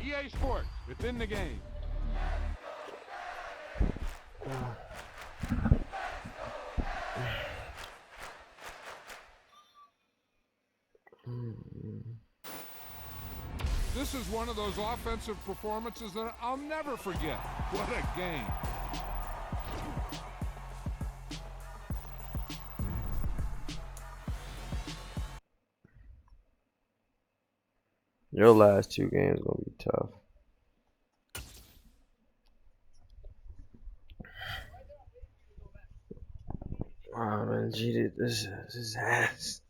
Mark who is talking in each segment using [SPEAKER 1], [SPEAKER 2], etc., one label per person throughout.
[SPEAKER 1] EA Sports. It's in the game. This is one of those offensive performances that I'll never forget. What a game.
[SPEAKER 2] Your last 2 games gonna be tough. Oh man, G, this is ass.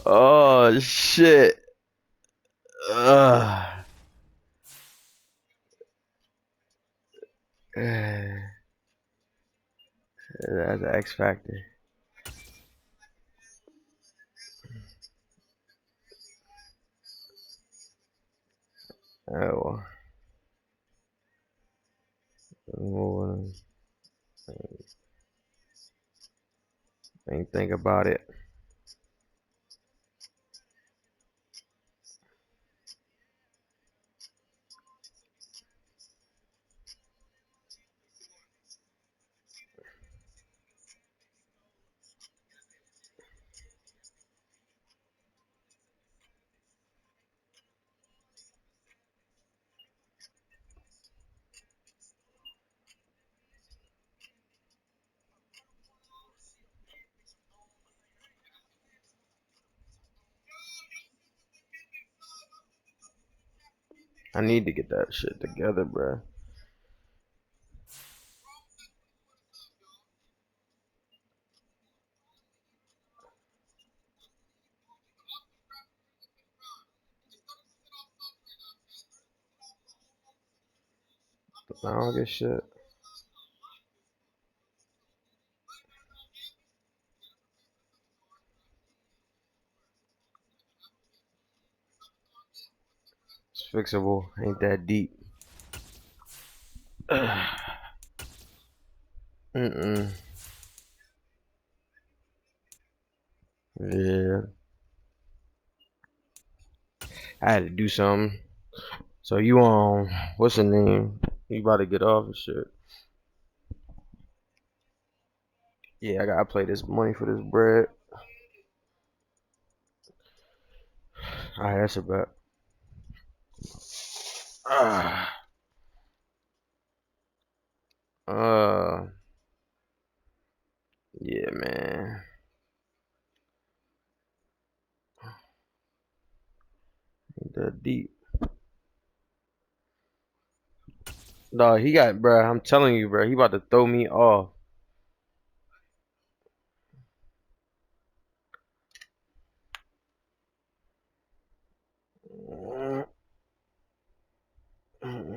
[SPEAKER 2] Oh shit. Ugh. That's an X factor. Oh, well, ain't think about it. I need to get that shit together, bro. I don't get shit. It's fixable. Ain't that deep. Yeah. I had to do something. So you what's the name? You about to get off and shit. Yeah, I gotta play this money for this bread. Alright, that's a bet. Yeah, man. Ain't that deep. No, he got, bro. I'm telling you, bro. He about to throw me off. I'm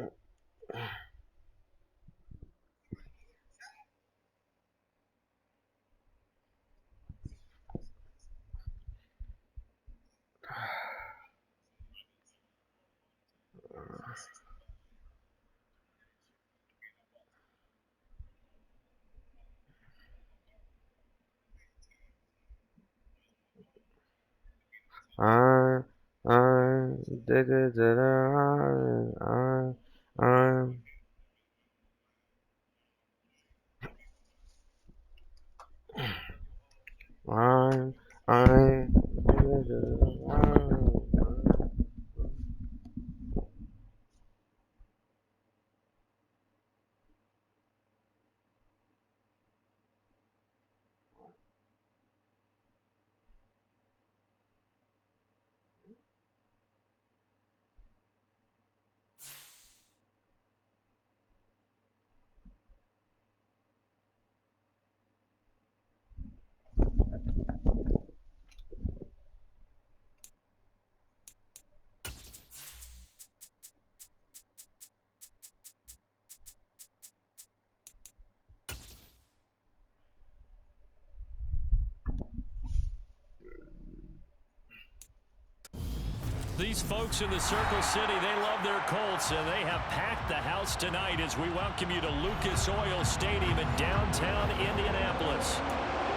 [SPEAKER 3] These folks in the Circle City, they love their Colts, and they have packed the house tonight as we welcome you to Lucas Oil Stadium in downtown Indianapolis.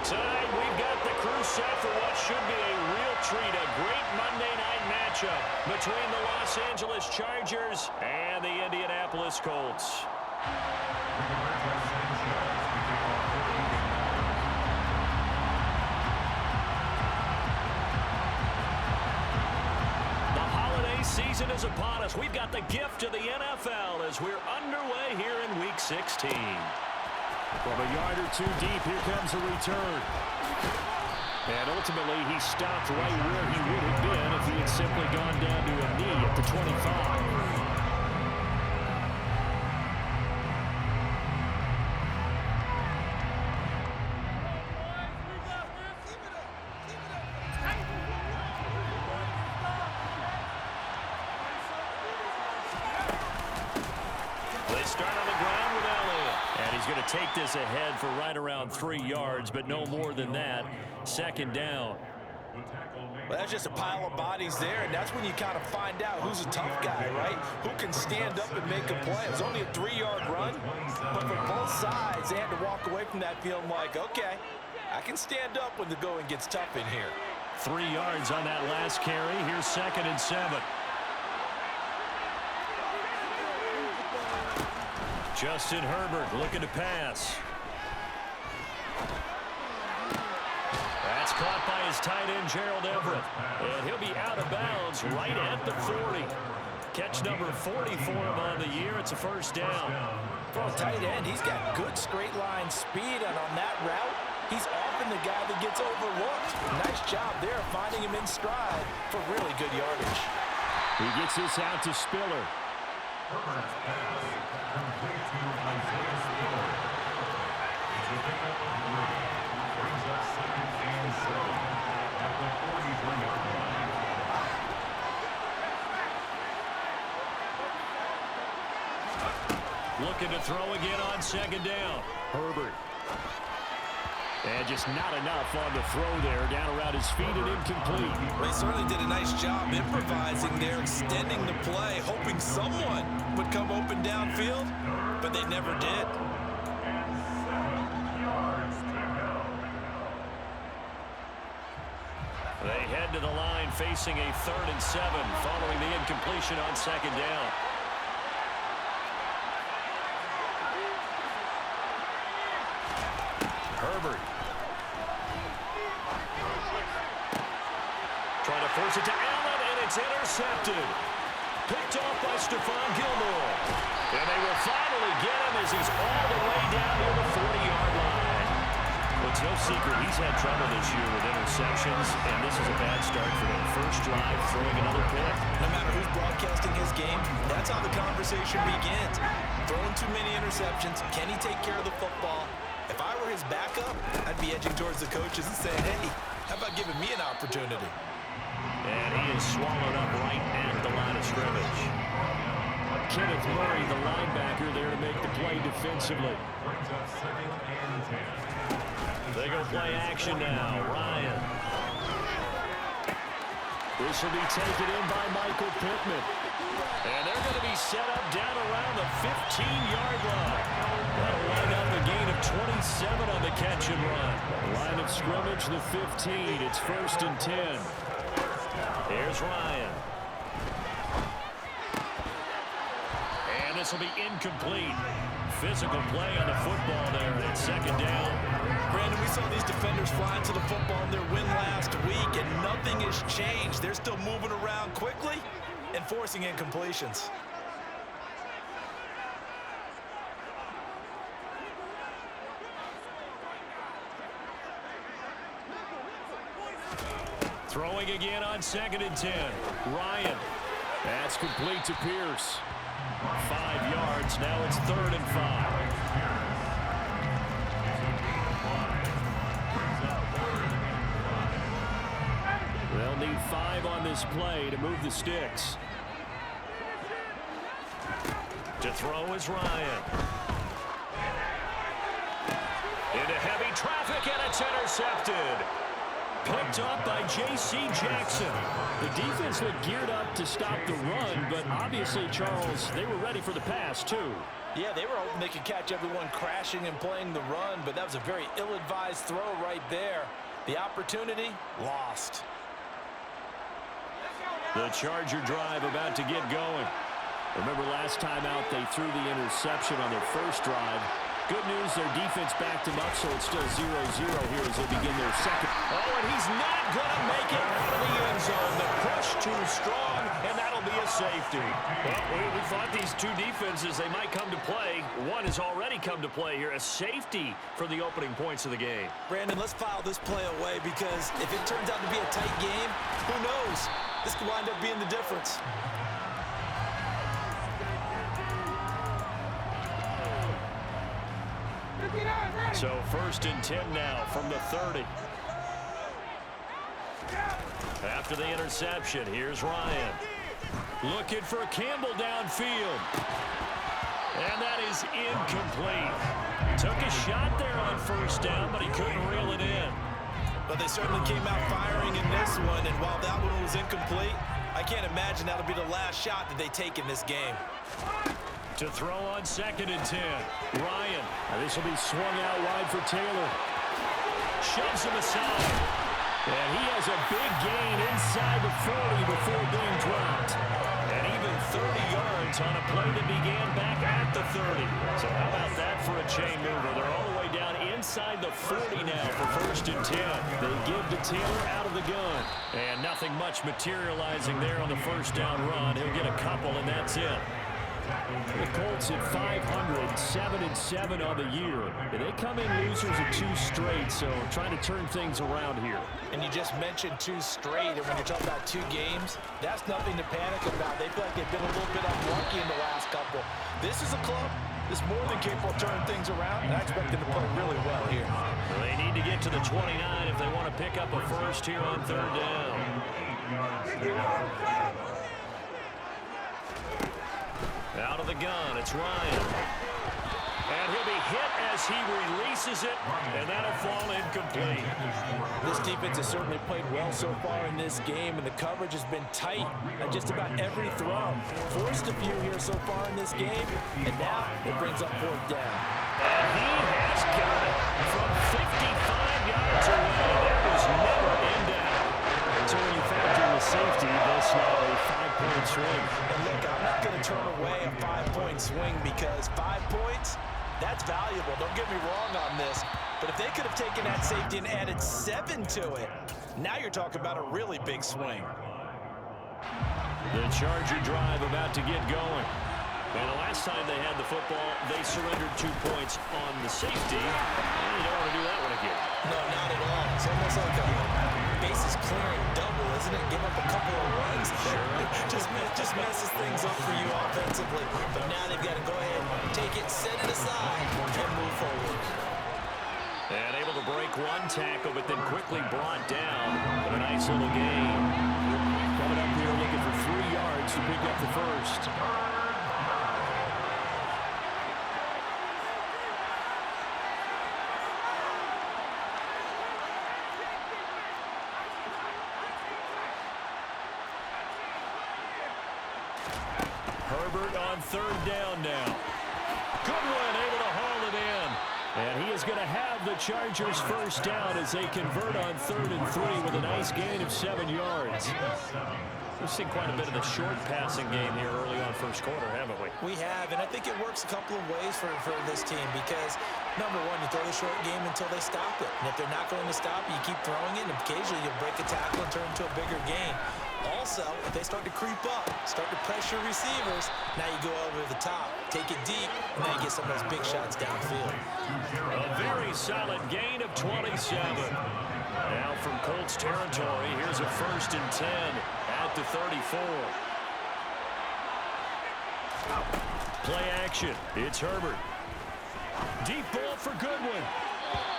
[SPEAKER 3] Tonight, we've got the Crusader set for what should be a real treat, a great Monday night matchup between the Los Angeles Chargers and the Indianapolis Colts. The holiday season is upon us. We've got the gift of the NFL as we're underway here in Week 16. From a yard or two deep, here comes a return. And ultimately, he stopped right where he would have been if he had simply gone down to a knee at the 25. Take this ahead for right around 3 yards, but no more than that. Second down.
[SPEAKER 4] Well, that's just a pile of bodies there, and that's when you kind of find out who's a tough guy, right? Who can stand up and make a play. It's only a 3-yard run, but for both sides, they had to walk away from that feeling like, okay, I can stand up when the going gets tough in here.
[SPEAKER 3] 3 yards on that last carry. Here's 2nd and 7. Justin Herbert looking to pass. That's caught by his tight end, Gerald Everett. And he'll be out of bounds right at the 40. Catch number 40 for him on the year. It's a first down.
[SPEAKER 4] For a tight end, he's got good straight line speed, and on that route, he's often the guy that gets overlooked. Nice job there finding him in stride for really good yardage.
[SPEAKER 3] He gets this out to Spiller. Looking to throw again on 2nd down. Herbert. And just not enough on the throw there. Down around his feet and incomplete.
[SPEAKER 4] They certainly did a nice job improvising there, extending the play, hoping someone would come open downfield, but they never did.
[SPEAKER 3] They head to the line facing a 3rd and 7 following the incompletion on 2nd down. Herbert. Trying to force it to Allen, and it's intercepted. Picked off by Stephon Gilmore. And they will finally get him as he's all the way down near the 40-yard line. Well, it's no secret he's had trouble this year with interceptions, and this is a bad start for him. First drive, throwing another pick.
[SPEAKER 4] No matter who's broadcasting his game, that's how the conversation begins. Throwing too many interceptions. Can he take care of the football? If I were his backup, I'd be edging towards the coaches and saying, hey, how about giving me an opportunity?
[SPEAKER 3] And he is swallowed up right at the line of scrimmage. Kenneth Murray, the linebacker, there to make the play defensively. They go play action now. Ryan. This will be taken in by Michael Pittman. And they're going to be set up down around the 15-yard line. That'll line up a gain of 27 on the catch and run. Line of scrimmage, the 15. It's 1st and 10. Here's Ryan. And this will be incomplete. Physical play on the football there, and it's 2nd down.
[SPEAKER 4] Brandon, we saw these defenders flying to the football in their win last week, and nothing has changed. They're still moving around quickly and forcing incompletions.
[SPEAKER 3] Throwing again on 2nd and 10. Ryan. That's complete to Pierce. 5 yards. Now it's 3rd and 5. They'll need 5 on this play to move the sticks. To throw is Ryan. Into heavy traffic, and it's intercepted. Picked up by J.C. Jackson. The defense looked geared up to stop the run, but obviously, Charles, they were ready for the pass, too.
[SPEAKER 4] Yeah, they were hoping they could catch everyone crashing and playing the run, but that was a very ill-advised throw right there. The opportunity lost.
[SPEAKER 3] The Charger drive about to get going. Remember last time out they threw the interception on their first drive. Good news, their defense backed him up, so it's still 0-0 here as they begin their second. Oh, and he's not going to make it out of the end zone. The push too strong, and that'll be a safety. Well, we thought these two defenses, they might come to play. One has already come to play here, a safety for the opening points of the game.
[SPEAKER 4] Brandon, let's file this play away because if it turns out to be a tight game, who knows? This could wind up being the difference.
[SPEAKER 3] So 1st and 10 now from the 30. After the interception, here's Ryan. Looking for Campbell downfield. And that is incomplete. Took a shot there on 1st down, but he couldn't reel it in.
[SPEAKER 4] But they certainly came out firing in this one, and while that one was incomplete, I can't imagine that'll be the last shot that they take in this game.
[SPEAKER 3] To throw on 2nd and 10. Ryan. This will be swung out wide for Taylor. Shoves him aside. And he has a big gain inside the 40 before being dropped. And even 30 yards on a play that began back at the 30. So how about that for a chain mover? They're all the way down inside the 40 now for 1st and 10. They give to Taylor out of the gun. And nothing much materializing there on the 1st down run. He'll get a couple, and that's it. The Colts at 500, 7-7 on the year. And they come in losers of 2 straight, so trying to turn things around here.
[SPEAKER 4] And you just mentioned 2 straight, and when you're talking about 2 games, that's nothing to panic about. They feel like they've been a little bit unlucky in the last couple. This is a club that's more than capable of turning things around, and I expect them to play really well here.
[SPEAKER 3] Well, they need to get to the 29 if they want to pick up a first here on 3rd down. Out of the gun, it's Ryan. And he'll be hit as he releases it, and that'll fall incomplete.
[SPEAKER 4] This defense has certainly played well so far in this game, and the coverage has been tight at just about every throw. Forced a few here so far in this game, and now it brings up 4th down.
[SPEAKER 3] And he has got it from 55 yards away. That was never in doubt. So when you factor in the safety, this now a 5-point swing.
[SPEAKER 4] And look, I'm not going to turn away a 5-point swing because 5 points, that's valuable. Don't get me wrong on this. But if they could have taken that safety and added 7 to it, now you're talking about a really big swing.
[SPEAKER 3] The Charger drive about to get going. And the last time they had the football, they surrendered 2 points on the safety. And you don't want to do that one again.
[SPEAKER 4] No, not at all. It's almost like a bases clearing double, isn't it? Give up a couple of runs. Sure. just messes things up for you offensively. But now they've got to go ahead, take it, set it aside, and move forward.
[SPEAKER 3] And able to break 1 tackle, but then quickly brought down. But a nice little gain. Coming up here looking for 3 yards to pick up the first. Herbert on 3rd down now. Goodwin able to haul it in. And he is going to have the Chargers first down as they convert on 3rd and 3 with a nice gain of 7 yards. We've seen quite a bit of the short passing game here early on 1st quarter, haven't we?
[SPEAKER 4] We have, and I think it works a couple of ways for this team because, number one, you throw the short game until they stop it. And if they're not going to stop it, you keep throwing it, and occasionally you'll break a tackle and turn it into a bigger gain. Also, if they start to creep up, start to pressure receivers, now you go over the top, take it deep, and now you get some of those big shots downfield.
[SPEAKER 3] A very solid gain of 27. Now from Colts territory, here's a 1st and 10 at the 34. Play action. It's Herbert. Deep ball for Goodwin.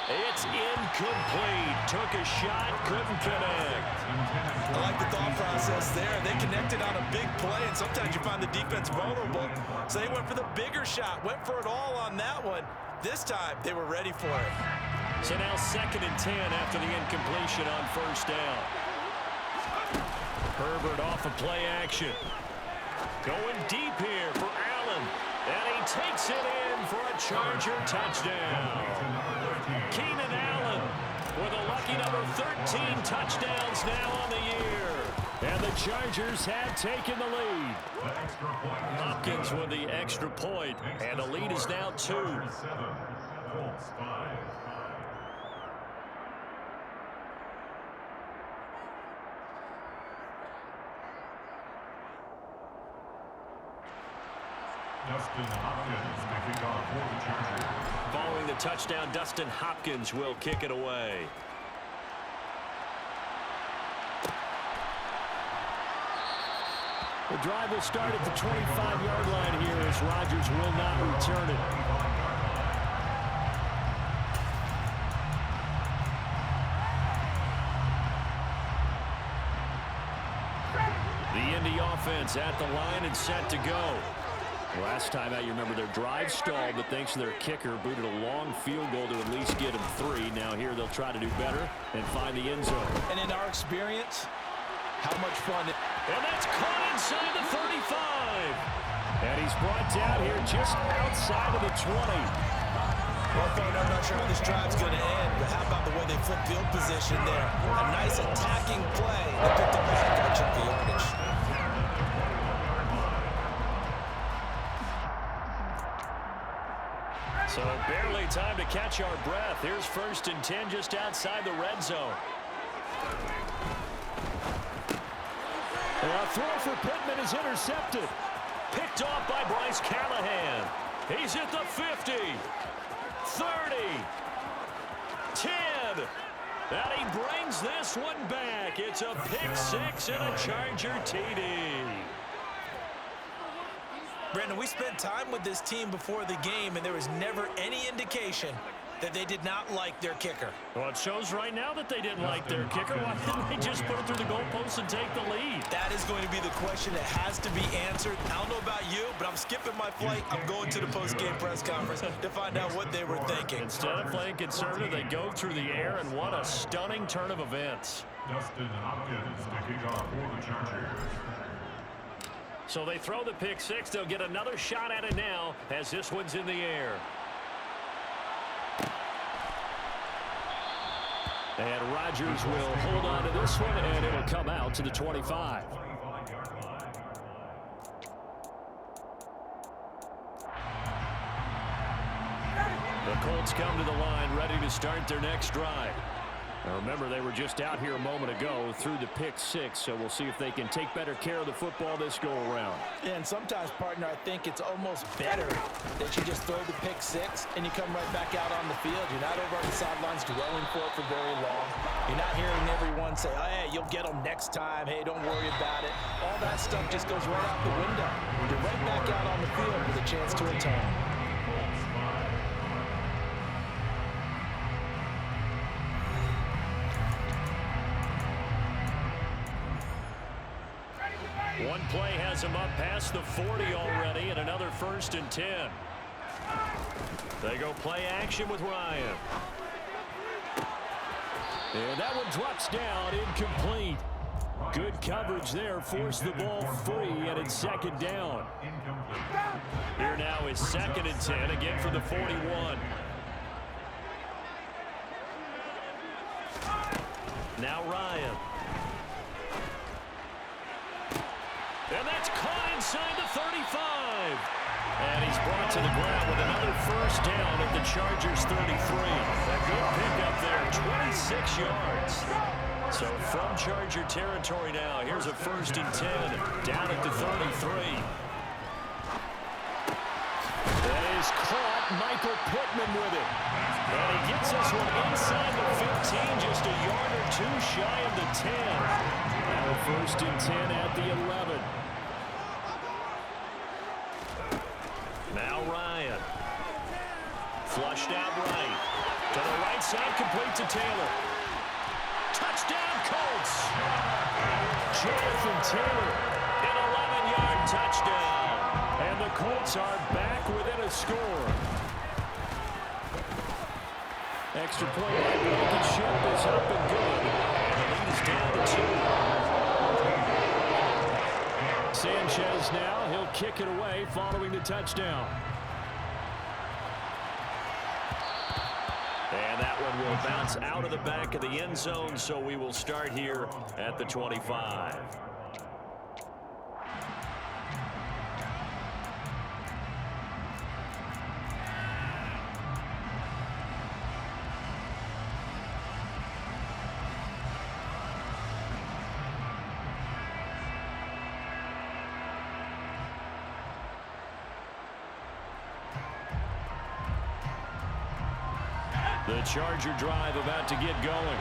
[SPEAKER 3] It's incomplete. Took a shot, couldn't connect.
[SPEAKER 4] I like the thought process there. They connected on a big play, and sometimes you find the defense vulnerable. So they went for the bigger shot, went for it all on that one. This time, they were ready for it.
[SPEAKER 3] So now 2nd and 10 after the incompletion on 1st down. Herbert off of play action. Going deep here for Allen. And he takes it in for a Charger touchdown. Keenan Allen with a lucky number 13 touchdowns now on the year. And the Chargers have taken the lead. Hopkins with the extra point, and the lead is now 2. Following the touchdown, Dustin Hopkins will kick it away. The drive will start at the 25-yard line here as Rodgers will not return it. The Indy offense at the line and set to go. Last time out, you remember their drive stalled, but thanks to their kicker, booted a long field goal to at least get them 3. Now here they'll try to do better and find the end zone.
[SPEAKER 4] And in our experience, how much fun.
[SPEAKER 3] And that's caught inside the 35. And he's brought down here just outside of the 20.
[SPEAKER 4] Well, folks, I'm not sure how this drive's going to end, but how about the way they flip field position there? A nice attacking play. They picked up a heck of a chunk of yardage.
[SPEAKER 3] So barely time to catch our breath. Here's 1st and 10 just outside the red zone. A throw for Pittman is intercepted. Picked off by Bryce Callahan. He's at the 50. 30. 10. And he brings this one back. It's a pick 6 and a Charger TD.
[SPEAKER 4] Brandon, we spent time with this team before the game, and there was never any indication that they did not like their kicker.
[SPEAKER 3] Well, it shows right now that they didn't like their kicker. Why didn't they just put it through the goalpost and take the lead?
[SPEAKER 4] That is going to be the question that has to be answered. I don't know about you, but I'm skipping my flight. I'm going to the post-game press conference to find out what they were thinking.
[SPEAKER 3] Instead of playing conservative, they go through the air, and what a stunning turn of events.
[SPEAKER 5] Dustin Hopkins to kick off for the Chargers.
[SPEAKER 3] So they throw the pick 6. They'll get another shot at it now as this one's in the air. And Rodgers will hold on to this one, and it'll come out to the 25. The Colts come to the line, ready to start their next drive. Now remember, they were just out here a moment ago through the pick 6, so we'll see if they can take better care of the football this go-around.
[SPEAKER 4] And sometimes, partner, I think it's almost better that you just throw the pick 6 and you come right back out on the field. You're not over on the sidelines dwelling for it for very long. You're not hearing everyone say, oh, hey, you'll get them next time. Hey, don't worry about it. All that stuff just goes right out the window. You're right back out on the field with a chance to atone.
[SPEAKER 3] One play has him up past the 40 already, and another 1st and 10. They go play action with Ryan. And that one drops down, incomplete. Good coverage there, forced the ball free, and it's 2nd down. Here now is 2nd and 10, again from the 41. Now Ryan. And that's caught inside the 35. And he's brought to the ground with another 1st down at the Chargers 33. A good pickup there, 26 yards. So from Charger territory now, here's a 1st and 10 down at the 33. That is caught, Michael Pittman with it. And he gets this one inside the 15, just a yard or 2 shy of the 10. Now 1st and 10 at the 11. Now Ryan. Flushed out right. To the right side, complete to Taylor. Touchdown, Colts. Jonathan Taylor, an 11-yard touchdown. And the Colts are back within a score. Extra play by Blankenship is up and good. And the lead is down to 2. Sanchez now, he'll kick it away following the touchdown. And that and will bounce out of the back of the end zone, so we will start here at the 25. The Charger drive about to get going.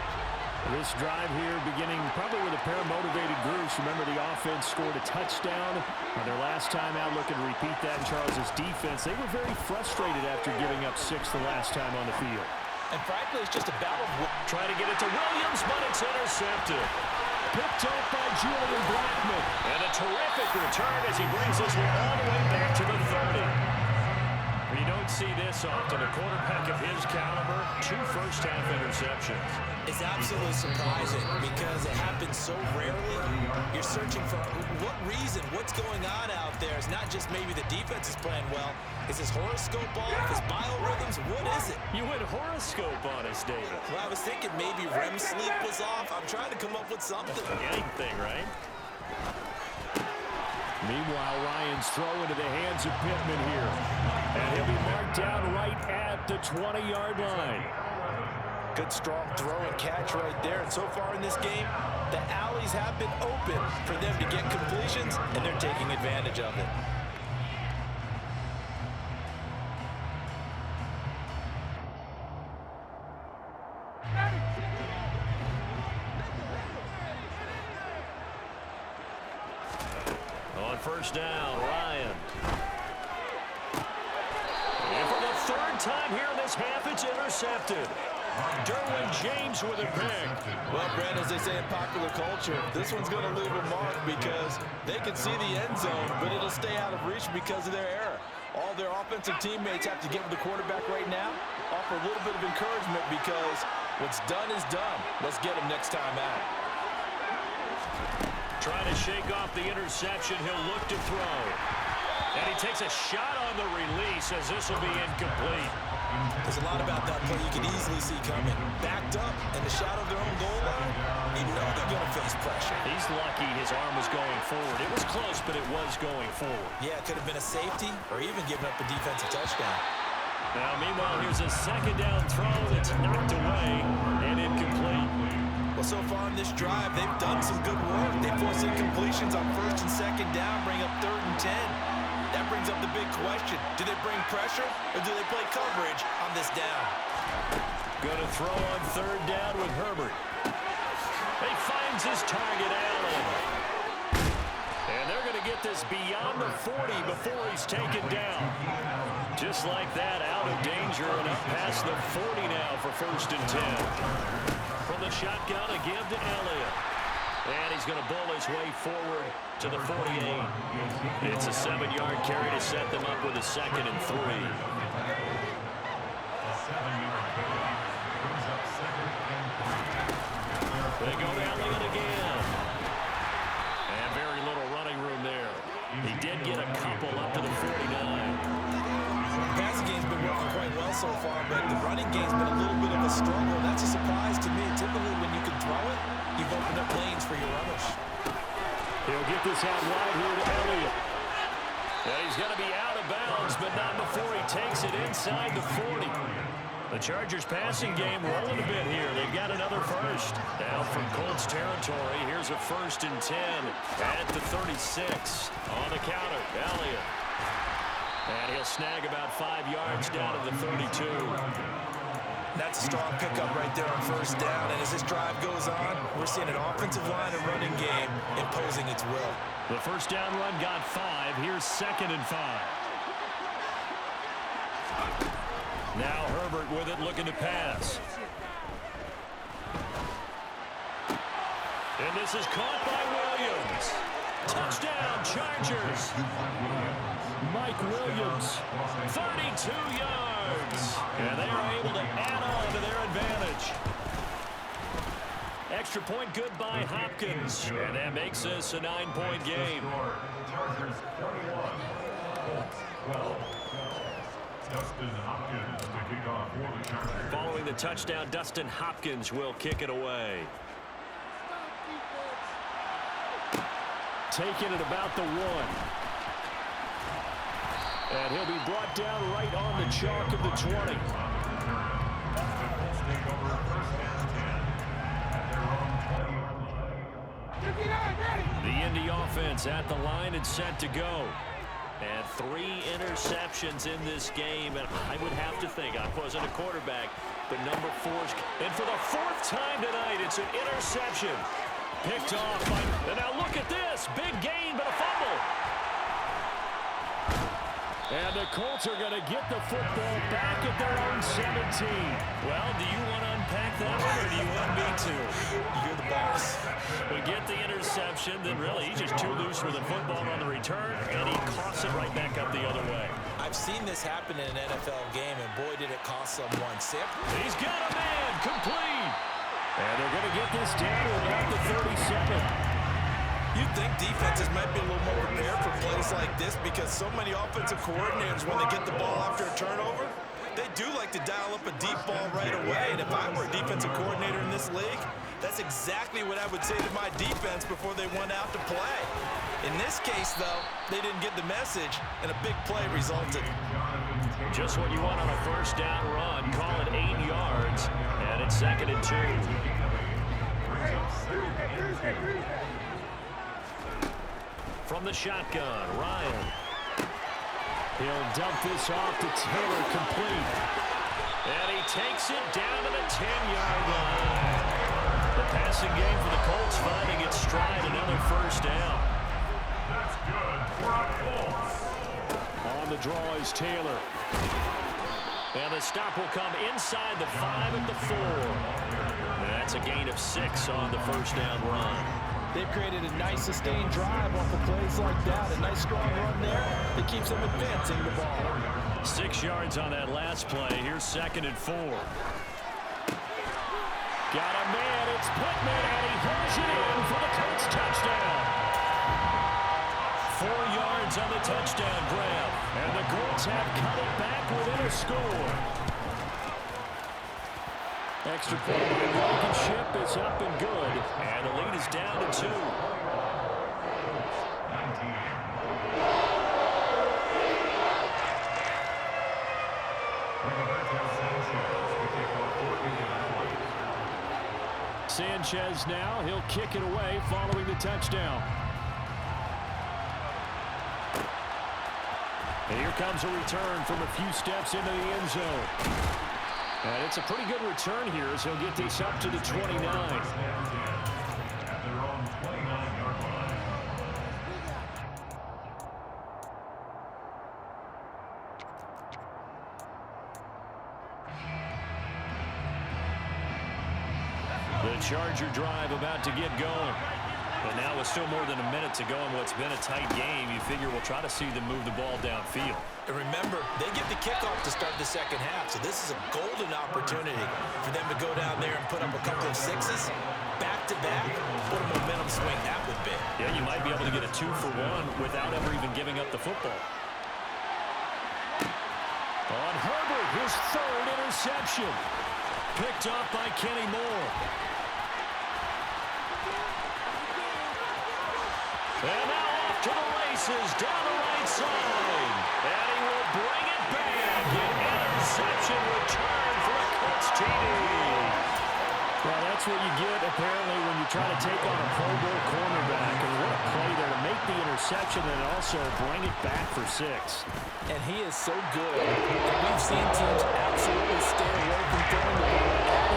[SPEAKER 6] This drive here beginning probably with a pair of motivated groups. Remember, the offense scored a touchdown on their last time out. Looking to repeat that in Charles's defense. They were very frustrated after giving up 6 the last time on the field.
[SPEAKER 4] And frankly, it's just a battle.
[SPEAKER 3] Trying to get it to Williams, but it's intercepted.
[SPEAKER 6] Picked up by Julian Blackman.
[SPEAKER 3] And a terrific return as he brings this one all the way back to the 30. You don't see this often. A quarterback of his caliber, 2 first-half interceptions.
[SPEAKER 4] It's absolutely surprising because it happens so rarely. You're searching for what reason, what's going on out there. It's not just maybe the defense is playing well. Is his horoscope off? His biorhythms? What is it?
[SPEAKER 3] You went horoscope on us, David.
[SPEAKER 4] Well, I was thinking maybe REM sleep was off. I'm trying to come up with something.
[SPEAKER 3] Anything, right?
[SPEAKER 6] Meanwhile, Ryan's throw into the hands of Pittman here. And he'll be marked down right at the 20-yard line.
[SPEAKER 4] Good strong throw and catch right there. And so far in this game, the alleys have been open for them to get completions, and they're taking advantage of it.
[SPEAKER 3] On first down, Ryan. And for the 3rd time here in this half, it's intercepted. Derwin James with a pick.
[SPEAKER 4] Well, Brent, as they say in popular culture, this one's going to leave a mark because they can see the end zone, but it'll stay out of reach because of their error. All their offensive teammates have to get with the quarterback right now, offer a little bit of encouragement because what's done is done. Let's get him next time out.
[SPEAKER 3] Trying to shake off the interception. He'll look to throw. And he takes a shot on the release as this will be incomplete.
[SPEAKER 4] There's a lot about that play you can easily see coming. Backed up in the shadow of their own goal line, you know they're going to face pressure.
[SPEAKER 3] He's lucky his arm was going forward. It was close, but it was going forward.
[SPEAKER 4] Yeah, it could have been a safety or even given up a defensive touchdown.
[SPEAKER 3] Now, meanwhile, here's a 2nd down throw that's knocked away and incomplete.
[SPEAKER 4] Well, so far in this drive, they've done some good work. They force incompletions on 1st and 2nd down, bring up 3rd and 10. That brings up the big question. Do they bring pressure or do they play coverage on this down?
[SPEAKER 3] Going to throw on 3rd down with Herbert. He finds his target, Allen. And they're going to get this beyond the 40 before he's taken down. Just like that, out of danger and up past the 40 now for 1st and 10. From the shotgun, a give to Elliott. And he's going to bull his way forward to the 48. It's a 7-yard carry to set them up with a 2nd and 3. They go to Elliott again. And very little running room there. He did get a couple up to the 49.
[SPEAKER 4] Passing game's been working quite well so far, but the running game's been a little bit of a struggle. That's a surprise to me. Typically, when you can throw it, you've opened up lanes for your runners.
[SPEAKER 6] He'll get this out wide here to Elliott.
[SPEAKER 3] Yeah, he's going to be out of bounds, but not before he takes it inside the 40. The Chargers passing game rolling a bit here. They've got another first. Now from Colts territory, here's a 1st and 10 at the 36. On the counter, Elliott. And he'll snag about 5 yards down to the 32.
[SPEAKER 4] That's a strong pickup right there on 1st down. And as this drive goes on, we're seeing an offensive line and running game imposing its will.
[SPEAKER 3] The 1st down run got 5. Here's 2nd and 5. Now Herbert with it, looking to pass. And this is caught by Williams. Touchdown, Chargers.
[SPEAKER 6] Mike Williams.
[SPEAKER 3] 32 yards. And they are able to add on to their advantage. Extra point good by Hopkins. And that makes this a 9-point game.
[SPEAKER 5] Dustin Hopkins to kick off for the Chargers.
[SPEAKER 3] Following the touchdown, Dustin Hopkins will kick it away.
[SPEAKER 6] Taking it about the 1. And he'll be brought down right on the chalk of the 20. The Indy offense at the line and set to go. And 3 interceptions in this game, and I would have to think, I wasn't a quarterback, but number 4's, and for the 4th time tonight, it's an interception. Picked off by, and now look at this, big gain, but a fumble. And the Colts are going to get the football back at their own 17.
[SPEAKER 3] Well, do you want to unpack that one, or do you want me to?
[SPEAKER 4] You're the boss.
[SPEAKER 3] We get the interception, then really he's just too loose with the football on the return, and he coughs it right back up the other way.
[SPEAKER 4] I've seen this happen in an NFL game, and boy, did it cost someone.
[SPEAKER 3] He's got a man, complete.
[SPEAKER 6] And they're going to get this down to about the 37.
[SPEAKER 4] You'd think defenses might be a little more prepared for plays like this because so many offensive coordinators, when they get the ball after a turnover, they do like to dial up a deep ball right away. And if I were a defensive coordinator in this league, that's exactly what I would say to my defense before they went out to play. In this case, though, they didn't get the message, and a big play resulted.
[SPEAKER 3] Just what you want on a first down run. Call it 8 yards, and it's 2nd and 2. From the shotgun, Ryan.
[SPEAKER 6] He'll dump this off to Taylor, complete.
[SPEAKER 3] And he takes it down to the 10-yard line. The passing game for the Colts finding its stride, another first down.
[SPEAKER 5] That's good for a Colts.
[SPEAKER 6] On the draw is Taylor.
[SPEAKER 3] And the stop will come inside the 5 at the 4. And that's a gain of 6 on the first down run.
[SPEAKER 4] They've created a nice sustained drive off of plays like that. A nice strong run there that keeps them advancing the ball.
[SPEAKER 3] 6 yards on that last play. Here's 2nd and 4.
[SPEAKER 6] Got a man, it's Pittman, and he hooks it in for the Colts touchdown.
[SPEAKER 3] 4 yards on the touchdown grab.
[SPEAKER 6] And the Colts have cut it back within a score. Extra point by Blankenship is up and good.
[SPEAKER 3] And the lead is down to 2.
[SPEAKER 6] Sanchez now, he'll kick it away following the touchdown. And here comes a return from a few steps into the end zone. And it's a pretty good return here as he'll get this up to the 29.
[SPEAKER 3] The Charger drive about to get going. And now with still more than a minute to go in what's been a tight game, you figure we'll try to see them move the ball downfield.
[SPEAKER 4] And remember, they get the kickoff to start the second half, so this is a golden opportunity for them to go down there and put up a couple of 6s back-to-back. What a momentum swing that would be.
[SPEAKER 3] Yeah, you might be able to get a 2-for-1 without ever even giving up the football.
[SPEAKER 6] On Herbert, his 3rd interception. Picked off by Kenny Moore.
[SPEAKER 3] And now off to the races down the right side. And he will bring it back. An interception return for a Colts TD.
[SPEAKER 6] Well, that's what you get, apparently, when you try to take on a Pro Bowl cornerback. And what a play there to make the interception and also bring it back for 6.
[SPEAKER 4] And he is so good. And we've seen teams absolutely stay away from throwing the ball at him.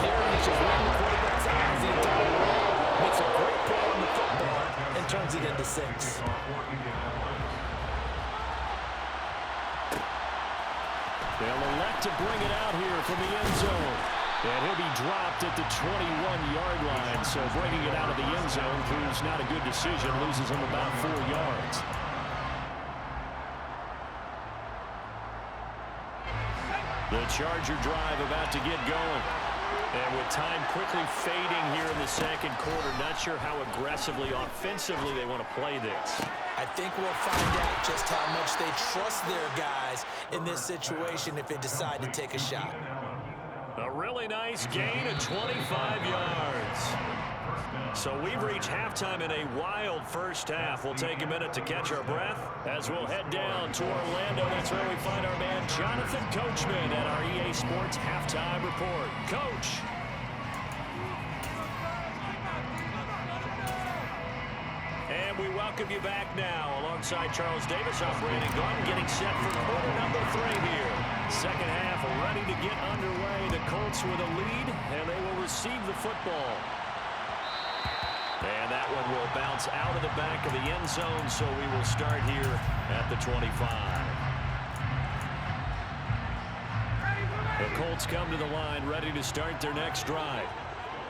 [SPEAKER 4] Here he's just running the quarterback's eyes the entire way. Makes a great play on the football and turns it into 6.
[SPEAKER 6] They'll elect to bring it out here from the end zone. And he'll be dropped at the 21-yard line. So bringing it out of the end zone proves not a good decision. Loses him about 4 yards.
[SPEAKER 3] The Charger drive about to get going. And with time quickly fading here in the second quarter, not sure how aggressively, offensively they want to play this.
[SPEAKER 4] I think we'll find out just how much they trust their guys in this situation if they decide to take a shot.
[SPEAKER 3] A really nice gain of 25 yards. So we've reached halftime in a wild first half. We'll take a minute to catch our breath as we'll head down to Orlando. That's where we find our man Jonathan Coachman at our EA Sports Halftime Report. Coach. And we welcome you back now. Alongside Charles Davis, I'm Brandon Gordon, getting set for quarter number 3 here. Second half ready to get underway. The Colts with a lead, and they will receive the football. And that one will bounce out of the back of the end zone, so we will start here at the 25. The Colts come to the line, ready to start their next drive.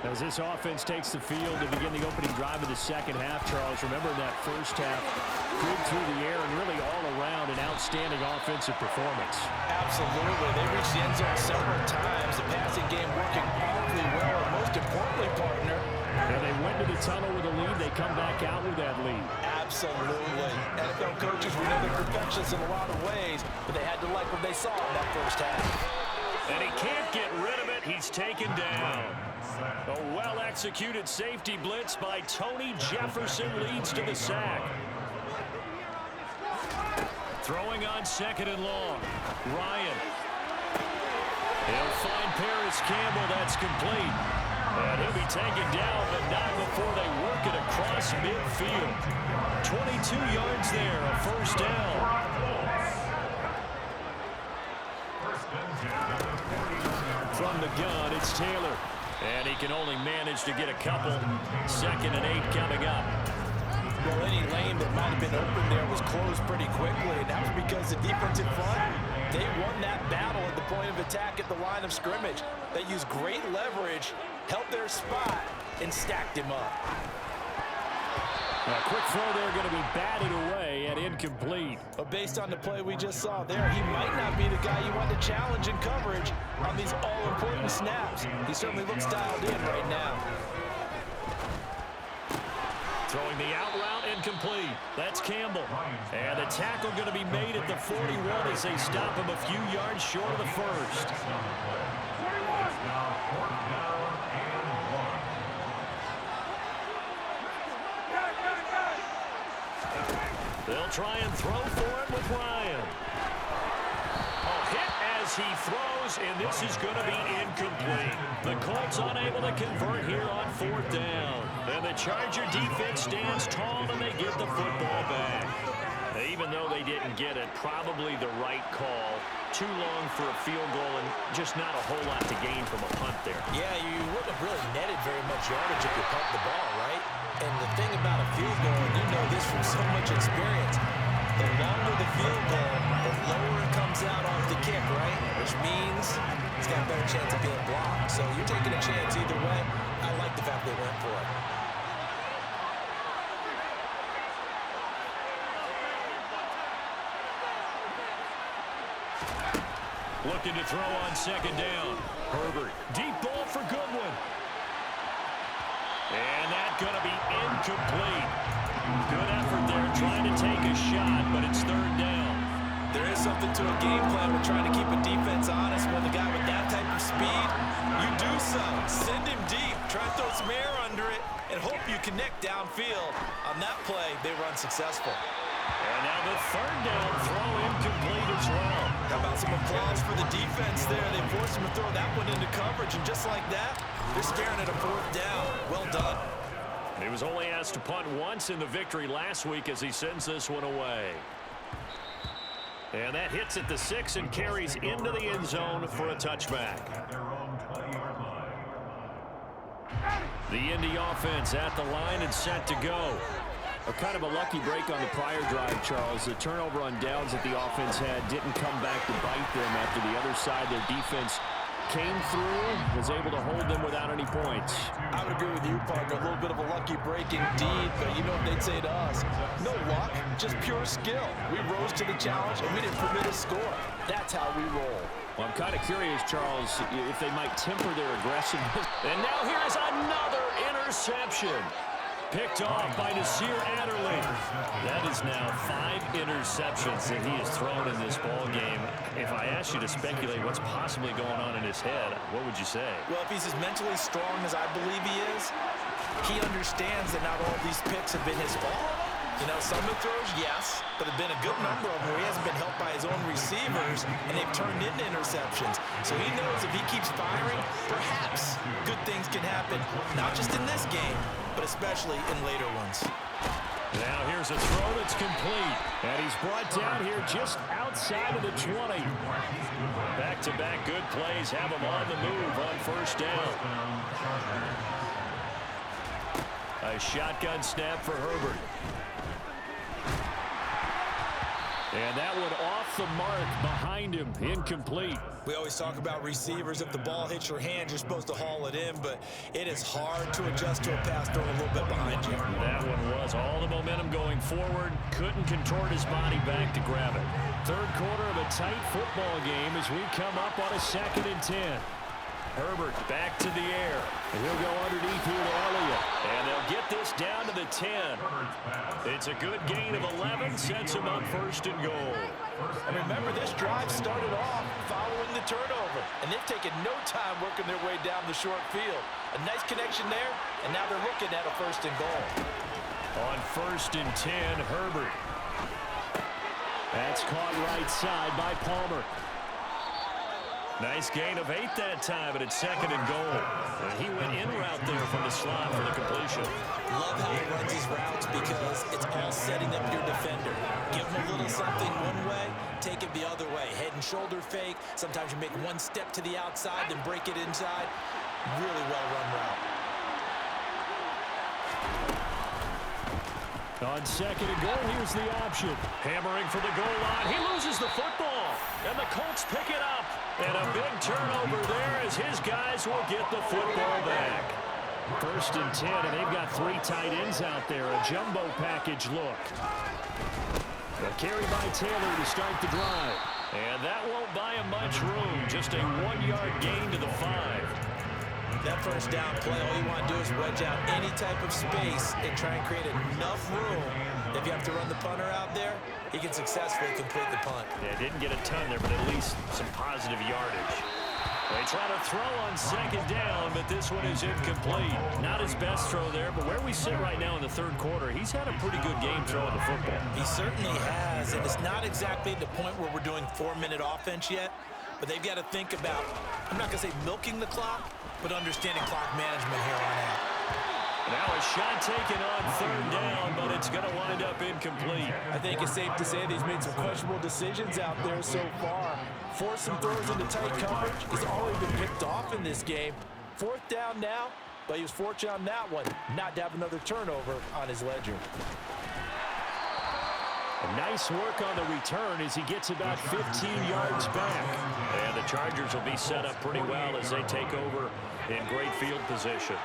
[SPEAKER 6] As this offense takes the field to begin the opening drive of the second half, Charles, remember in that first half, good through the air and really all around an outstanding offensive performance.
[SPEAKER 4] Absolutely. They reached the end zone several times. The passing game working awfully well, and most importantly, partner,
[SPEAKER 6] and they went to the tunnel with a lead. They come back out with that lead.
[SPEAKER 4] Absolutely. NFL coaches, we know they're perfectionists in a lot of ways, but they had to like what they saw in that first half.
[SPEAKER 3] And he can't get rid of it. He's taken down. A well-executed safety blitz by Tony Jefferson leads to the sack. Throwing on second and long. Ryan. He'll find Paris Campbell. That's complete. And he'll be taken down, but not before they work it across midfield. 22 yards there, a first down. From the gun, it's Taylor. And he can only manage to get a couple. 2nd and 8 coming up.
[SPEAKER 4] Well, any lane that might have been open there was closed pretty quickly. And that was because the defensive front, they won that battle at the point of attack at the line of scrimmage. They used great leverage, held their spot, and stacked him up.
[SPEAKER 6] A quick throw there going to be batted away and incomplete.
[SPEAKER 4] But based on the play we just saw there, he might not be the guy you want to challenge in coverage on these all-important snaps. He certainly looks dialed in right now.
[SPEAKER 3] Throwing the out route incomplete. That's Campbell. And the tackle going to be made at the 41 as they stop him a few yards short of the first. They'll try and throw for it with Ryan. A hit as he throws, and this is going to be incomplete. The Colts unable to convert here on 4th down. And the Charger defense stands tall, and they get the football back. Even though they didn't get it, probably the right call. Too long for a field goal and just not a whole lot to gain from a punt there.
[SPEAKER 4] Yeah, you wouldn't have really netted very much yardage if you punt the ball, right? And the thing about a field goal, and you know this from so much experience, the longer the field goal, the lower it comes out off the kick, right? Which means it's got a better chance of being blocked. So you're taking a chance either way. I like the fact they went for it.
[SPEAKER 3] Looking to throw on 2nd down. Herbert, deep ball for Goodwin. And that's going to be incomplete. Good effort there trying to take a shot, but it's 3rd down.
[SPEAKER 4] There is something to a game plan with trying to keep a defense honest. When the guy with that type of speed, you do so. Send him deep, try to throw some air under it, and hope you connect downfield. On that play, they were unsuccessful.
[SPEAKER 3] And now the 3rd down throw incomplete as well.
[SPEAKER 4] How about some applause for the defense there? They forced him to throw that one into coverage, and just like that, they're staring at a 4th down. Well done.
[SPEAKER 3] He was only asked to punt once in the victory last week as he sends this one away. And that hits at the 6 and carries into the end zone for a touchback. The Indy offense at the line and set to go. A kind of a lucky break on the prior drive, Charles. The turnover on downs that the offense had didn't come back to bite them after the other side. Their defense came through, was able to hold them without any points.
[SPEAKER 4] I would agree with you, partner. A little bit of a lucky break indeed, but you know what they'd say to us? No luck, just pure skill. We rose to the challenge, and we didn't permit a score. That's how we roll.
[SPEAKER 6] Well, I'm kind of curious, Charles, if they might temper their aggressiveness.
[SPEAKER 3] And now here's another interception. picked off by Nasir Adderley. That is now 5 interceptions that he has thrown in this ball game. If I asked you to speculate what's possibly going on in his head, what would you say?
[SPEAKER 4] Well, if he's as mentally strong as I believe he is, he understands that not all these picks have been his fault. You know, some of the throws, yes, but there have been a good number of them where he hasn't been helped by his own receivers, and they've turned into interceptions. So he knows if he keeps firing, perhaps good things can happen, not just in this game, but especially in later ones.
[SPEAKER 3] Now here's a throw that's complete.
[SPEAKER 6] And he's brought down here just outside of the 20.
[SPEAKER 3] Back-to-back good plays have him on the move on first down. A shotgun snap for Herbert. And that one off the mark behind him, incomplete.
[SPEAKER 4] We always talk about receivers. If the ball hits your hand, you're supposed to haul it in, but it is hard to adjust to a pass thrown a little bit behind you.
[SPEAKER 3] That one was all the momentum going forward. Couldn't contort his body back to grab it.
[SPEAKER 6] Third quarter of a tight football game as we come up on a 2nd and 10.
[SPEAKER 3] Herbert back to the air.
[SPEAKER 6] And he'll go underneath here to Elliott.
[SPEAKER 3] And they'll get this down to the 10. It's a good gain of 11, sets him up 1st and goal.
[SPEAKER 4] And remember, this drive started off following the turnover, and they've taken no time working their way down the short field. A nice connection there, and now they're looking at a 1st and goal.
[SPEAKER 3] On 1st and 10, Herbert.
[SPEAKER 6] That's caught right side by Palmer.
[SPEAKER 3] Nice gain of 8 that time, but it's 2nd and goal. And he went in route there from the slot for the completion.
[SPEAKER 4] Love how he runs his routes because it's all setting up your defender. Give him a little something one way, take it the other way. Head and shoulder fake. Sometimes you make one step to the outside, then break it inside. Really well-run route.
[SPEAKER 6] On 2nd and goal, here's the option.
[SPEAKER 3] Hammering for the goal line. He loses the football. And the Colts pick it up. And a big turnover there as his guys will get the football back.
[SPEAKER 6] 1st and 10, and they've got 3 tight ends out there. A jumbo package look. A carry by Taylor to start the drive.
[SPEAKER 3] And that won't buy him much room. Just a 1-yard gain to the 5.
[SPEAKER 4] That 1st down play, all you want to do is wedge out any type of space and try and create enough room. If you have to run the punter out there, he can successfully complete the punt.
[SPEAKER 3] Yeah, didn't get a ton there, but at least some positive yardage. They try to throw on 2nd down, but this one is incomplete. Not his best throw there, but where we sit right now in the 3rd quarter, he's had a pretty good game throwing the football.
[SPEAKER 4] He certainly has, and it's not exactly the point where we're doing 4-minute offense yet, but they've got to think about, I'm not going to say milking the clock, but understanding clock management here on out.
[SPEAKER 3] Now a shot taken on 3rd down, but it's going to wind up incomplete.
[SPEAKER 4] I think it's safe to say that he's made some questionable decisions out there so far. Forced some throws into tight coverage. He's already been picked off in this game. 4th down now, but he was fortunate on that one not to have another turnover on his ledger.
[SPEAKER 6] A nice work on the return as he gets about 15 yards back.
[SPEAKER 3] And the Chargers will be set up pretty well as they take over in great field position.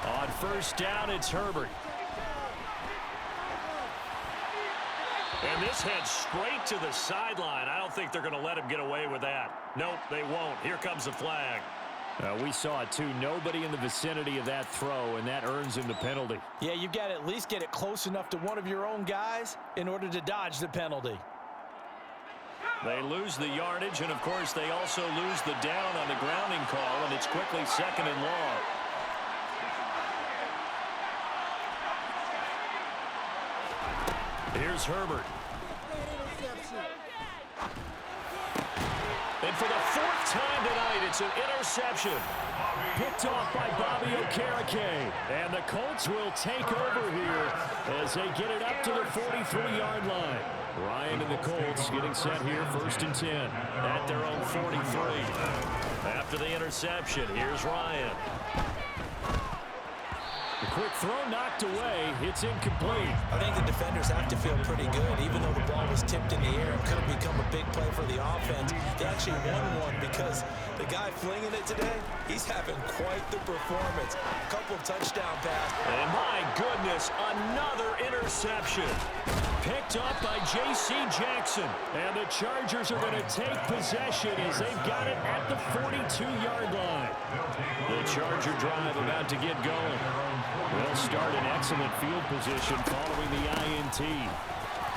[SPEAKER 3] On 1st down, it's Herbert. And this heads straight to the sideline. I don't think they're going to let him get away with that. Nope, they won't. Here comes the flag.
[SPEAKER 6] We saw it, too. Nobody in the vicinity of that throw, and that earns him the penalty.
[SPEAKER 4] Yeah, you've got to at least get it close enough to one of your own guys in order to dodge the penalty.
[SPEAKER 3] They lose the yardage, and, of course, they also lose the down on the grounding call, and it's quickly 2nd and long. Here's Herbert. And for the 4th time tonight, it's an interception.
[SPEAKER 6] Picked off by Bobby Okereke. And the Colts will take over here as they get it up to the 43-yard line. Ryan and the Colts getting set here, 1st and 10.
[SPEAKER 3] At their own 43. After the interception, here's Ryan.
[SPEAKER 6] The quick throw knocked away. It's incomplete.
[SPEAKER 4] I think the defenders have to feel pretty good. Even though the ball was tipped in the air and could have become a big play for the offense, they actually won one because the guy flinging it today, he's having quite the performance. A couple of touchdown passes.
[SPEAKER 3] And my goodness, another interception.
[SPEAKER 6] Picked up by J.C. Jackson. And the Chargers are going to take possession as they've got it at the 42-yard line. The Charger drive about to get going. They'll start in excellent field position following the INT.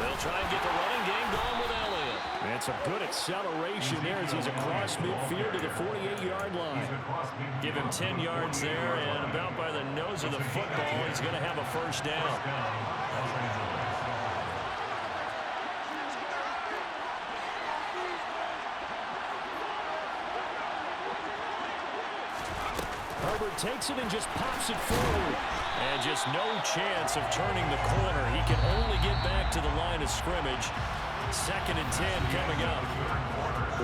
[SPEAKER 6] They'll try and get the running game going with Elliott. And some good acceleration there as he's across midfield to the 48-yard line. Give him 10 yards there, and about by the nose of the football, he's going to have a first down. Herbert takes it and just pops it forward. And just no chance of turning the corner. He can only get back to the line of scrimmage. 2nd and 10 coming up.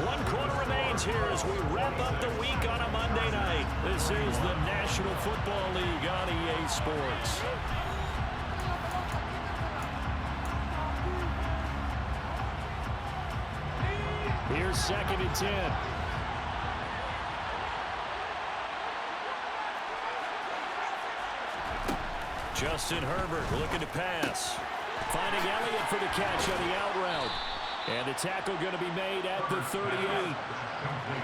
[SPEAKER 6] 1 quarter remains here as we wrap up the week on a Monday night. This is the National Football League on EA Sports. Here's 2nd and 10. Justin Herbert looking to pass. Finding Elliott for the catch on the out route. And the tackle going to be made at the 38.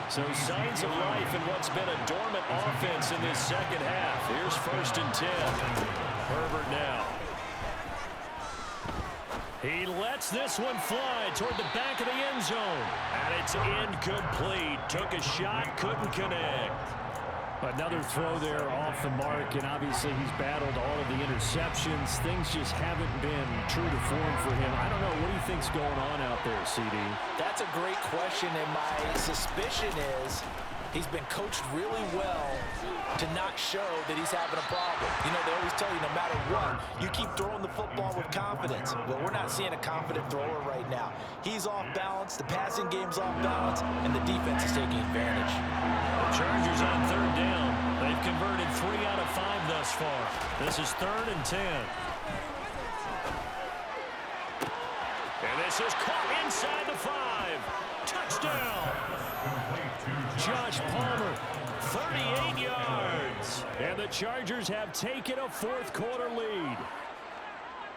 [SPEAKER 6] So signs of life in what's been a dormant offense in this second half. Here's 1st and 10. Herbert now. He lets this one fly toward the back of the end zone. And it's incomplete. Took a shot, couldn't connect. Another throw there off the mark, and obviously he's battled all of the interceptions. Things just haven't been true to form for him. I don't know. What do you think's going on out there, CD?
[SPEAKER 4] That's a great question, and my suspicion is he's been coached really well to not show that he's having a problem. You know, they always tell you no matter what, you keep throwing the football with confidence. Well, we're not seeing a confident thrower right now. He's off balance, the passing game's off balance, and the defense is taking advantage.
[SPEAKER 6] The Chargers on 3rd down. They've converted 3 out of 5 thus far. This is 3rd and 10. And this is caught inside the 5. Touchdown. Josh Palmer, 38 yards. And the Chargers have taken a 4th quarter lead.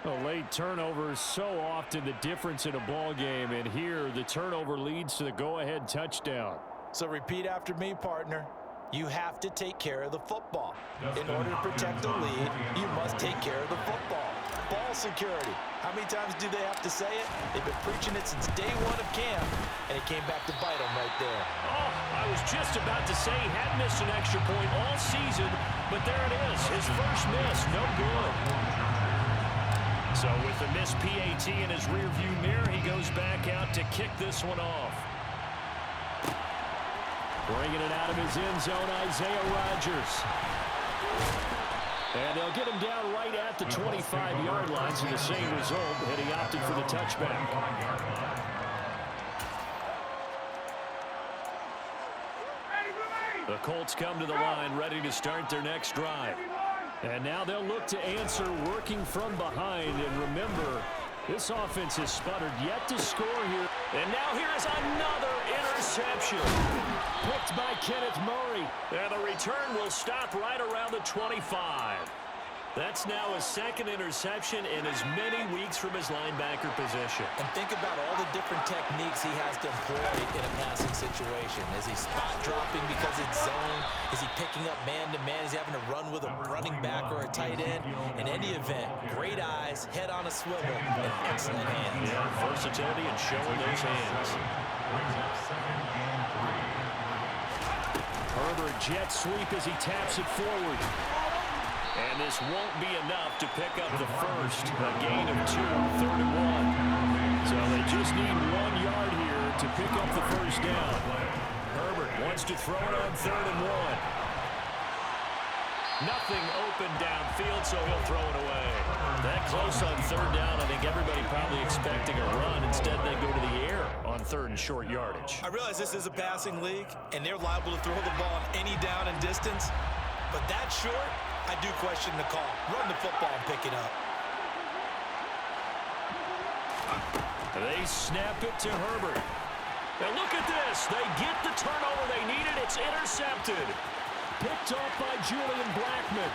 [SPEAKER 6] A late turnover is so often the difference in a ball game, and here the turnover leads to the go-ahead touchdown.
[SPEAKER 4] So repeat after me, partner. You have to take care of the football. In order to protect the lead, you must take care of the football. Ball security. How many times do they have to say it? They've been preaching it since day 1 of camp, and it came back to bite them right there.
[SPEAKER 6] Oh, I was just about to say he had missed an extra point all season, but there it is. His first miss, no good. So with the missed PAT in his rearview mirror, he goes back out to kick this one off. Bringing it out of his end zone, Isaiah Rodgers. And they'll get him down right at the 25-yard line, so the same result, and he opted for the touchback. The Colts come to the line, ready to start their next drive. And now they'll look to answer working from behind. And remember, this offense has sputtered, yet to score here. And now here is another interception. Picked by Kenneth Murray. And the return will stop right around the 25. That's now his 2nd interception in as many weeks from his linebacker position.
[SPEAKER 4] And think about all the different techniques he has to employ in a passing situation. Is he spot dropping because it's zone? Is he picking up man-to-man? Is he having to run with a running back or a tight end? In any event, great eyes, head on a swivel, and excellent hands.
[SPEAKER 6] Yeah, versatility and showing those hands. Herbert jet sweep as he taps it forward. And this won't be enough to pick up the first. A gain of 2, 3rd and 1. So they just need 1 yard here to pick up the first down. Herbert wants to throw it on 3rd and 1. Nothing open downfield, so he'll throw it away. That close on 3rd down, I think everybody probably expecting a run. Instead, they go to the air on 3rd and short yardage.
[SPEAKER 4] I realize this is a passing league, and they're liable to throw the ball on any down and distance. But that short, I do question the call. Run the football and pick it up.
[SPEAKER 6] They snap it to Herbert. Now look at this. They get the turnover they needed. It's intercepted. Picked off by Julian Blackmon.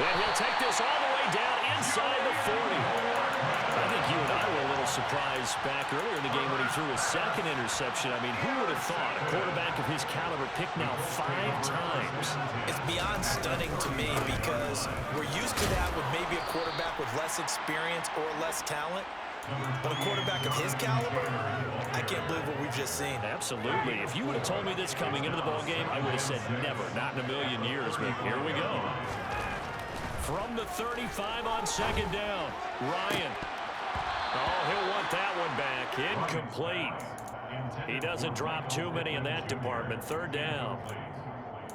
[SPEAKER 3] And he'll take this all the way down inside the 40. I think you and I were a little surprised back earlier in the game when he threw his second interception. I mean, who would have thought a quarterback of his caliber picked now 5 times?
[SPEAKER 4] It's beyond stunning to me because we're used to that with maybe a quarterback with less experience or less talent. But a quarterback of his caliber, I can't believe what we've just seen.
[SPEAKER 3] Absolutely. If you would have told me this coming into the ball game, I would have said never, not in a million years. But here we go. From the 35 on second down, Ryan. Oh, he'll want that one back. Incomplete. He doesn't drop too many in that department. Third down.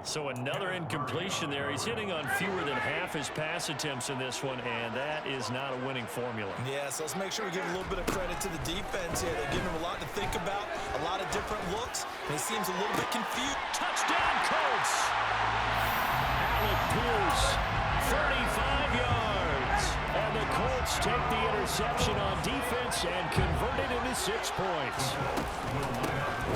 [SPEAKER 3] So another incompletion there. He's hitting on fewer than half his pass attempts in this one, and that is not a winning formula.
[SPEAKER 4] Yeah, so let's make sure we give a little bit of credit to the defense here. They're giving him a lot to think about, a lot of different looks, and he seems a little bit confused.
[SPEAKER 3] Touchdown, Colts! Alec Pierce, 35 yards. And the Colts take the interception on defense and convert it into 6 points.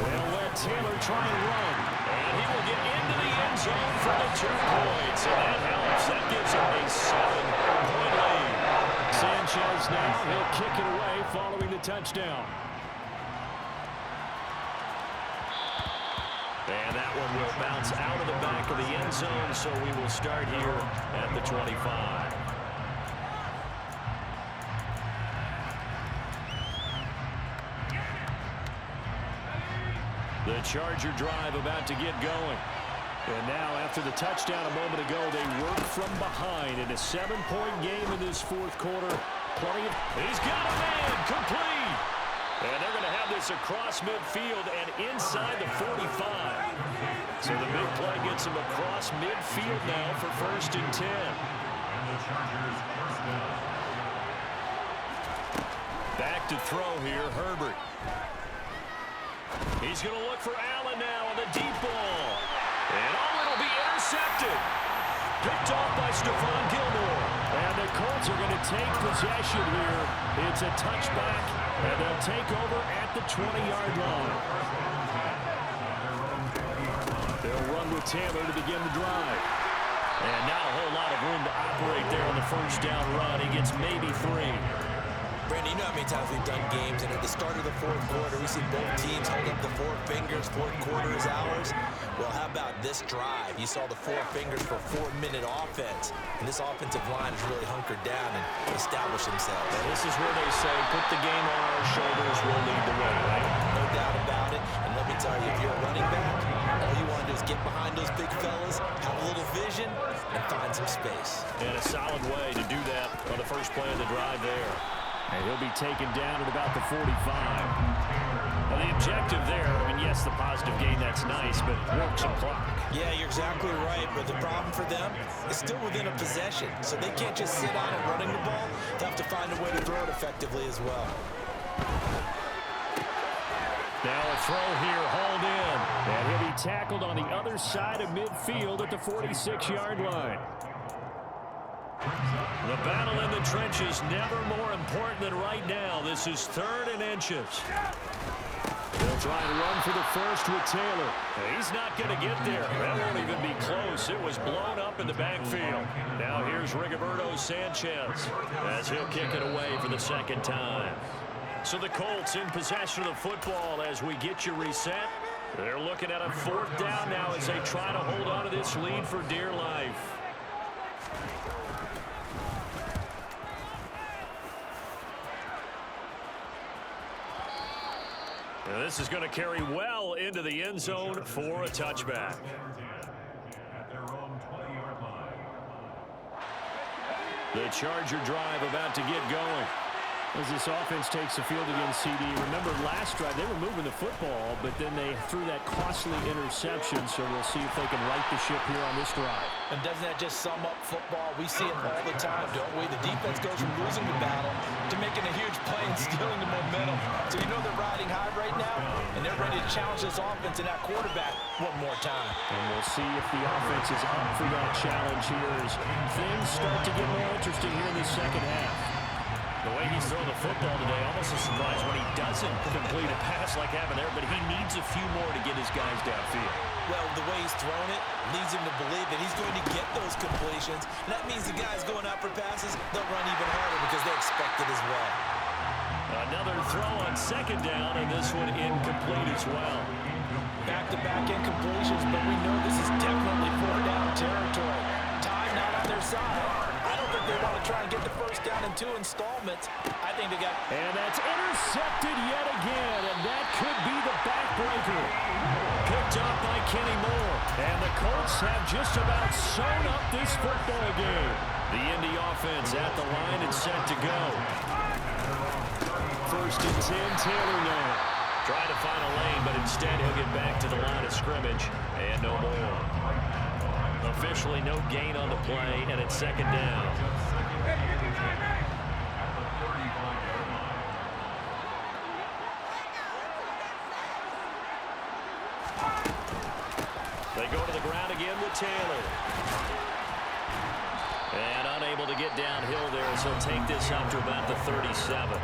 [SPEAKER 3] They'll let Taylor try and run. And he will get into the end zone for the 2 points. And that helps. That gives him a 7-point lead.
[SPEAKER 6] Sanchez now, he'll kick it away following the touchdown.
[SPEAKER 3] And that one will bounce out of the back of the end zone, so we will start here at the 25. The Charger drive about to get going.
[SPEAKER 6] And now, after the touchdown a moment ago, they work from behind in a 7-point game in this 4th quarter.
[SPEAKER 3] He's got a man, complete. And they're going to have this across midfield and inside the 45. So the big play gets him across midfield now for 1st and 10. Back to throw here, Herbert. He's going to look for Allen now on the deep ball. And it'll be intercepted. Picked off by Stephon Gilmore.
[SPEAKER 6] And the Colts are going to take possession here. It's a touchback, and they'll take over at the 20-yard line. They'll run with Taylor to begin the drive.
[SPEAKER 3] And not a whole lot of room to operate there on the 1st down run. He gets maybe 3.
[SPEAKER 4] Brandon, you know how many times we've done games, and at the start of the 4th quarter, we see both teams hold up the 4 fingers. 4th quarter is ours. Well, how about this drive? You saw the 4 fingers for 4-minute offense, and this offensive line has really hunkered down and established themselves.
[SPEAKER 3] And this is where they say, put the game on our shoulders, we'll lead the way, right?
[SPEAKER 4] No doubt about it. And let me tell you, if you're a running back, all you want to do is get behind those big fellas, have a little vision, and find some space.
[SPEAKER 3] And a solid way to do that on the first play of the drive there.
[SPEAKER 6] And he'll be taken down at about the 45. Well, the objective there, I mean, yes, the positive gain, that's nice, but work some clock.
[SPEAKER 4] Yeah, you're exactly right, but the problem for them is still within a possession, so they can't just sit on it running the ball. They have to find a way to throw it effectively as well.
[SPEAKER 6] Now a throw here, hauled in. And he'll be tackled on the other side of midfield at the 46-yard line.
[SPEAKER 3] The battle in the trenches never more important than right now. This is 3rd and inches.
[SPEAKER 6] They'll try and run for the first with Taylor.
[SPEAKER 3] He's not going to get there. That won't even be close. It was blown up in the backfield. Now here's Rigoberto Sanchez as he'll kick it away for the 2nd time. So the Colts in possession of the football as we get you reset. They're looking at a 4th down now as they try to hold on to this lead for dear life. And this is going to carry well into the end zone for a touchback. The Charger drive about to get going.
[SPEAKER 6] As this offense takes the field against CD, remember last drive they were moving the football, but then they threw that costly interception, so we'll see if they can right the ship here on this drive.
[SPEAKER 4] And doesn't that just sum up football? We see it all the time, don't we? The defense goes from losing the battle to making a huge play and stealing the momentum. So you know they're riding high right now, and they're ready to challenge this offense and that quarterback one more time.
[SPEAKER 6] And we'll see if the offense is up for that challenge here as things start to get more interesting here in the 2nd half.
[SPEAKER 3] The way he's throwing the football today, almost a surprise when he doesn't complete a pass like happened there, but he needs a few more to get his
[SPEAKER 6] these guys downfield.
[SPEAKER 4] Well, the way he's thrown it leads him to believe that he's going to get those completions. And that means the guys going out for passes, they'll run even harder because they expect it as well.
[SPEAKER 6] Another throw on second down, and this one incomplete as well.
[SPEAKER 4] Back-to-back incompletions, but we know this is definitely four-down territory. Time not on their side. I don't think they want to try and get the first down in 2 installments. I think they got...
[SPEAKER 6] And that's intercepted yet again, and that could be the backbreaker. Picked up by Kenny Moore. And the Colts have just about sewn up this football game. The Indy offense at the line and set to go. First and 10, Taylor now. Trying to find a lane, but instead he'll get back to the line of scrimmage. And no more. Officially no gain on the play, and it's second down. They go to the ground again with Taylor. And unable to get downhill there, so he'll take this up to about the 37.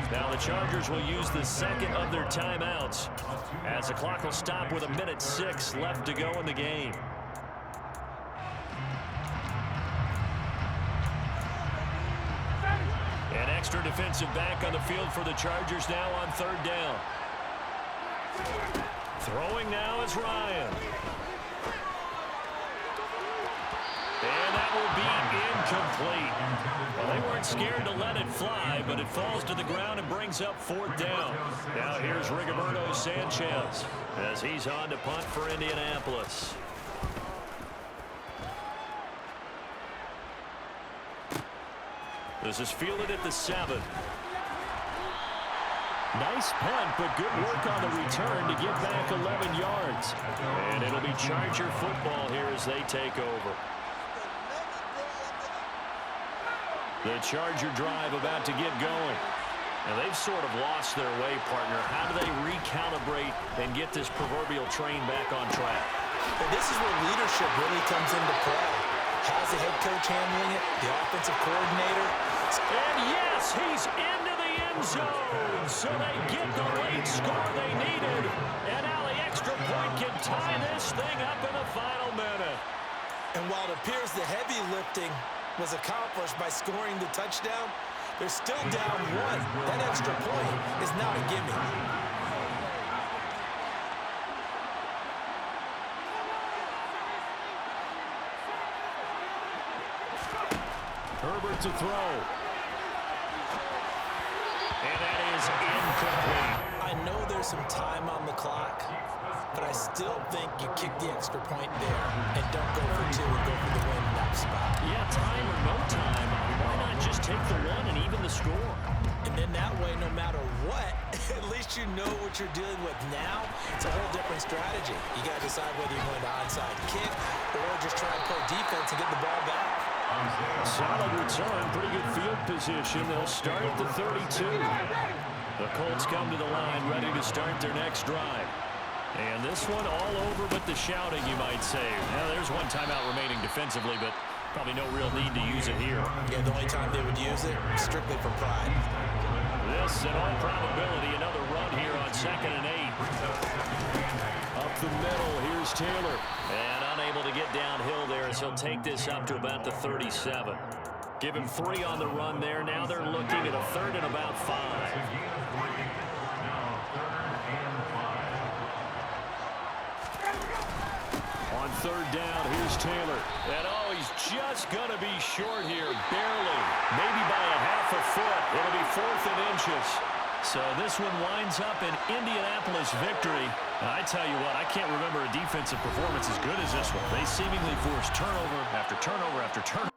[SPEAKER 6] Now the Chargers will use the second of their timeouts as the clock will stop with 1:06 left to go in the game. An extra defensive back on the field for the Chargers now on third down. Throwing now is Ryan. And that will be incomplete. Well, they weren't scared to let it fly, but it falls to the ground and brings up fourth down. Now here's Rigoberto Sanchez as he's on to punt for Indianapolis. This is fielded at the 7. Nice punt, but good work on the return to get back 11 yards. And it'll be Charger football here as they take over. The Charger drive about to get going. And they've sort of lost their way, partner. How do they recalibrate and get this proverbial train back on track?
[SPEAKER 4] Well, this is where leadership really comes into play. How's the head coach handling it? The offensive coordinator?
[SPEAKER 6] And yes, he's into the end zone. So they get the late score they needed. And now the extra point can tie this thing up in the final minute.
[SPEAKER 4] And while it appears the heavy lifting was accomplished by scoring the touchdown, they're still down 1. That extra point is not a gimme.
[SPEAKER 6] Herbert to throw. And that is incomplete.
[SPEAKER 4] I know there's some time on the clock, but I still think you kick the extra point there and don't go for 2 and go for the win in that spot.
[SPEAKER 6] Yeah, time or no time. Why not just take the 1 and even the score?
[SPEAKER 4] And then that way, no matter what, at least you know what you're dealing with now. It's a whole different strategy. You got to decide whether you're going to onside kick or just try and play defense and get the ball back.
[SPEAKER 6] Solid return, pretty good field position. They'll start at the 32. The Colts come to the line, ready to start their next drive. And this one all over but the shouting, you might say. Now, there's one timeout remaining defensively, but probably no real need to use it here.
[SPEAKER 4] Yeah, the only time they would use it, strictly for pride.
[SPEAKER 6] This, in all probability, another run here on 2nd and 8. Up the middle, here's Taylor. And unable to get downhill there as he'll take this up to about the 37. Give him 3 on the run there. Now they're looking at a 3rd and about 5. On 3rd down, here's Taylor. And oh, he's just going to be short here, barely. Maybe by a half a foot. It'll be 4th and inches. So this one winds up an Indianapolis victory. And I tell you what, I can't remember a defensive performance as good as this one. They seemingly forced turnover after turnover after turnover.